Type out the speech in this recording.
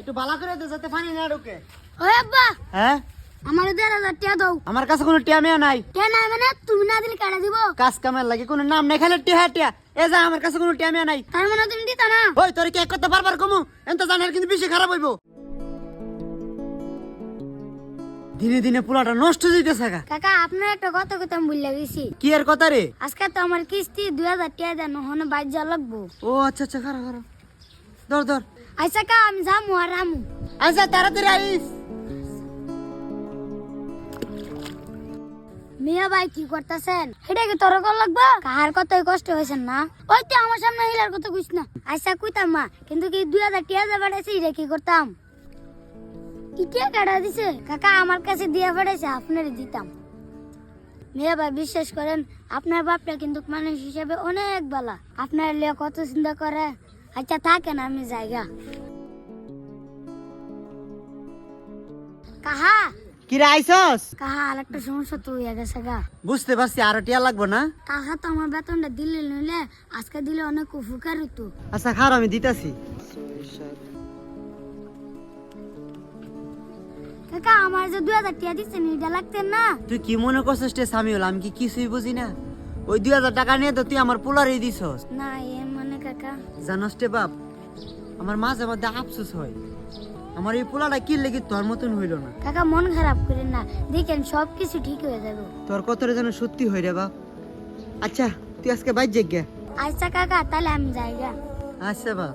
একটু ভালো করে দে যাতে পানি না ঢোকে। ওই আব্বা হ্যাঁ আমার 1,500 টাকা দাও। আমার কাছে কোনো টিয়া মেয়া নাই। টাকা নাই মানে তুমি না দিলে কাটা দিব। কাজ কামের লাগে কোনো নাম নাই, খালি টিয়া টিয়া। এ যা, আমার কাছে কোনো টিয়া মেয়া নাই। তার মানে তুমি দিতা না। ওই তোর কি এক কথা বারবার কমু, এত জানার কিন্তু বেশি খারাপ হইব। দিনে দিনে পোলাটা নষ্ট হইতেছে গা। কাকা আপনার একটা কথা কথা আমি ভুলে গেছি। কি এর কথা রে? আজকে তো আমার কিস্তি 2,000 টাকা দেন, ওখানে বাইর যা লাগবো। ও আচ্ছা আচ্ছা, খারাপ খারাপ। ধর ধর। আচ্ছা কা আমি যাবো আর আমু। আচ্ছা তাড়াতাড়ি আইস। মিয়া ভাই কি করতেছেন? এটা কি তোর কল লাগবে? কাহার কতই কষ্ট হয়েছেন না? ওই তো আমার সামনে হিলার কথা কইছ না। আচ্ছা কইতাম মা, কিন্তু কি 2,000 টাকা বাড়াইছে, এটা কি করতাম? ইটিয়া কাটা দিছে কাকা, আমার কাছে দিয়া পাঠাইছে, আপনারে দিতাম। মিয়া ভাই বিশ্বাস করেন, আপনার বাপটা কিন্তু মানুষ হিসেবে অনেক ভালো। আপনার লিয়ে কত চিন্তা করে। আচ্ছা থাকেন, আমি জায়গা কাহা কি রে আইছস? কাহা আর একটা সমস্যা তো হয়ে গেছে গা। বুঝতে পারছি, আরো টিয়া লাগবো না? কাহা তো আমার বেতনটা দিলে নইলে আজকে দিলে অনেক উপকার হতো। আচ্ছা খারাপ, আমি দিতাছি। কাকা আমার যে 2,000 টাকা দিচ্ছেন এটা লাগতেন না? তুই কি মনে করছিস রে সামিউল, আমি কি কিছুই বুঝি না? ওই 2,000 টাকা নিয়ে তো তুই আমার পোলারই দিছস। না এ মানে কাকা, জানোস রে বাপ, আমার মাঝে মধ্যে আফসোস হয়, আমার এই পোলাটা কি লেগে তোর মতন হইল না। কাকা মন খারাপ করেন না, দেখেন সবকিছু ঠিক হয়ে যাবে। তোর কথাটা যেন সত্যি হয় রে বাপ। আচ্ছা তুই আজকে বাইর যাই গে। আচ্ছা কাকা তাহলে আমি যাই গা। আচ্ছা বাপ।